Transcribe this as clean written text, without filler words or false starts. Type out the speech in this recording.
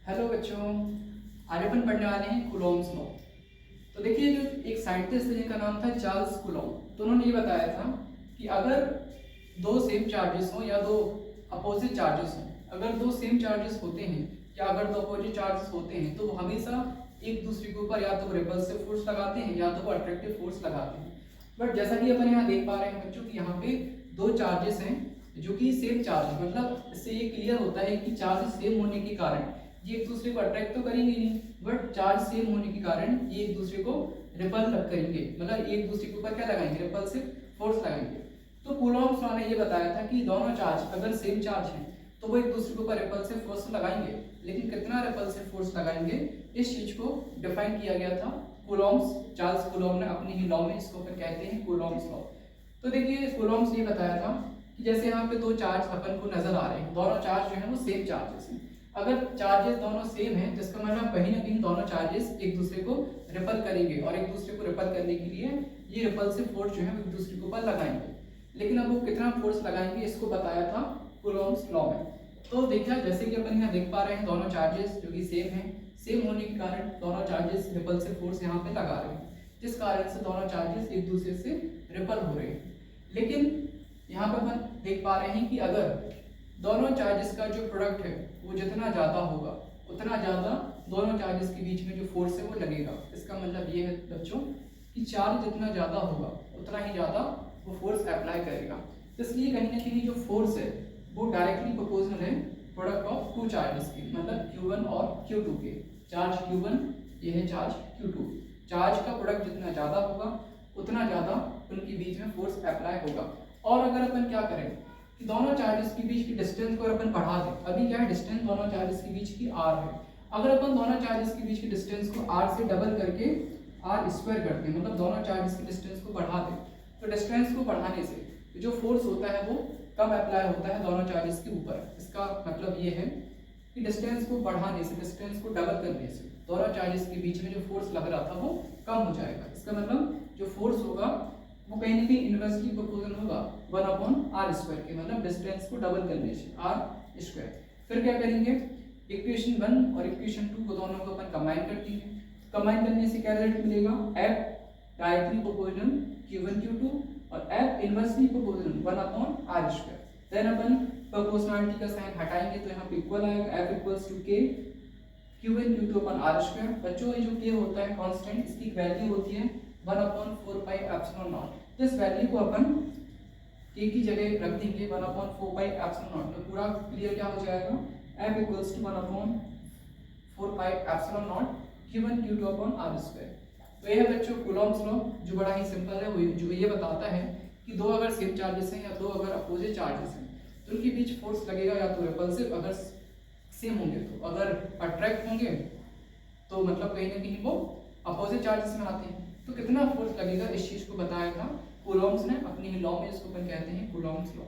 Hello बच्चों, आज अपन पढ़ने वाले हैं कूलॉम्स लॉ। तो देखिए, जो एक साइंटिस्ट है जिनका नाम था चार्ल्स कूलॉम, तो उन्होंने ये बताया था कि अगर दो सेम चार्जेस हों या दो अपोजिट चार्जेस हों, अगर दो सेम चार्जेस होते हैं या अगर दो अपोजिट चार्जेस होते हैं तो वो हमेशा एक दूसरे के ऊपर या तो रिपल्सिव फोर्स लगाते हैं या तो वो अट्रैक्टिव फोर्स लगाते हैं। बट जैसा कि अपन यहाँ देख पा रहे हैं बच्चों कि यहाँ पे दो चार्जेस हैं जो कि सेम चार्ज है, मतलब इससे ये क्लियर होता है कि चार्ज सेम होने के कारण ये एक दूसरे को अट्रैक्ट तो करेंगे नहीं, बट चार्ज सेम होने के कारण ये एक दूसरे को रिपल करेंगे, मतलब एक दूसरे के ऊपर क्या लगाएंगे, रिपल्सिव फोर्स लगाएंगे। तो कूलॉम्स लॉ ने ये बताया था कि दोनों चार्ज अगर सेम चार्ज हैं तो वो एक दूसरे के ऊपर रिपल्सिव फोर्स लगाएंगे, लेकिन कितना रिपल्सिव फोर्स लगाएंगे इस चीज को डिफाइन किया गया था चार्ल्स कूलॉम ने अपनी ही लॉ में। इसको अपन कहते हैं कूलॉम्स लॉ। तो देखिए, कूलॉम्स ने बताया था कि जैसे यहाँ पे दो चार्ज अपन को नजर आ रहे हैं, दोनों चार्ज जो है वो सेम चार्जेस हैं। अगर चार्जेस दोनों सेम हैं जिसका मतलब कहीं ना कहीं दोनों चार्जेस एक दूसरे को रिपल करेंगे और एक दूसरे को रिपल करने के लिए ये रिपल्सिव फोर्स जो है एक दूसरे के ऊपर लगाएंगे। लेकिन अब वो कितना फोर्स लगाएंगे इसको बताया था कूलॉम्स लॉ में। तो देखिए, जैसे कि अपन यहाँ देख पा रहे हैं दोनों चार्जेस जो कि सेम हैं, सेम होने के कारण दोनों चार्जेस रिपल्सिव फोर्स यहाँ पे लगा रहे हैं, जिस कारण से दोनों चार्जेस एक दूसरे से रिपल हो रहे हैं। लेकिन यहाँ पे अपन देख पा रहे हैं कि अगर दोनों चार्जेस का जो प्रोडक्ट है वो जितना ज़्यादा होगा उतना ज़्यादा दोनों चार्जेस के बीच में जो फोर्स है वो लगेगा। इसका मतलब ये है बच्चों कि चार्ज जितना ज़्यादा होगा उतना ही ज़्यादा वो फोर्स अप्लाई करेगा। इसलिए कहीं ना कहीं जो फोर्स है वो डायरेक्टली प्रोपोर्शनल है प्रोडक्ट ऑफ टू चार्जेस की, मतलब Q1 और Q2 के। चार्ज Q1, ये है चार्ज Q2। चार्ज का प्रोडक्ट जितना ज़्यादा होगा उतना ज़्यादा उनके बीच में फोर्स अप्लाई होगा। और अगर अपन क्या करें कि दोनों चार्जेस के बीच की डिस्टेंस को अपन बढ़ा दें, अभी क्या है डिस्टेंस दोनों चार्जेस के बीच की r है, अगर अपन दोनों चार्जेस के बीच की डिस्टेंस को r से डबल करके r स्क्वायर करते हैं, मतलब दोनों चार्जेस की डिस्टेंस को बढ़ा दें, तो डिस्टेंस को बढ़ाने से जो फोर्स होता है वो कम अप्लाई होता है दोनों चार्जेस के ऊपर। इसका मतलब ये है कि डिस्टेंस को बढ़ाने से, डिस्टेंस को डबल करने से दोनों चार्जेस के बीच में जो फोर्स लग रहा था वो कम हो जाएगा। इसका मतलब जो फोर्स होगा वो कहीं ना कहीं इनवर्सली प्रोपोर्शनल होगा 1/r² के, मतलब डिस्टेंस को डबल करने से r²। फिर क्या करेंगे, इक्वेशन 1 और इक्वेशन 2 को दोनों को अपन कंबाइन करते हैं। कंबाइन करने से क्या रिजल्ट मिलेगा, f directly proportional Q1 Q2 और f inversely proportional 1/r²। Then अपन प्रोपोर्शनलिटी का साइन हटाएंगे तो यहाँ पे इक्वल आएगा, f equals to k Q1 Q2/r²। बच्चों ये जो k होता है कांस्टेंट, इसकी वैल्यू होती है 1/4πε0। इस वैल्यू को अपन k की जगह रख देंगे 1/4πε0, तो पूरा क्लियर क्या हो जाएगा, f equals to 1/4πε0 Q1 Q2/r²। तो यह है बच्चों कूलॉम्स लॉ, जो बड़ा ही सिंपल है, जो ये बताता है कि दो अगर सेम चार्जेस हैं या दो अगर अपोजिट चार्जेस हैं तो उनके बीच फोर्स लगेगा या तो रिपल्सिव अगर सेम होंगे, तो अगर अट्रैक्ट होंगे तो मतलब कहीं ना कहीं वो अपोजिट चार्जेस में आते हैं, तो कितना फोर्स लगेगा इस चीज को बताया था कूलॉम्स ने अपनी ही लॉ में। इसको अपन कहते हैं कूलॉम्स लॉ।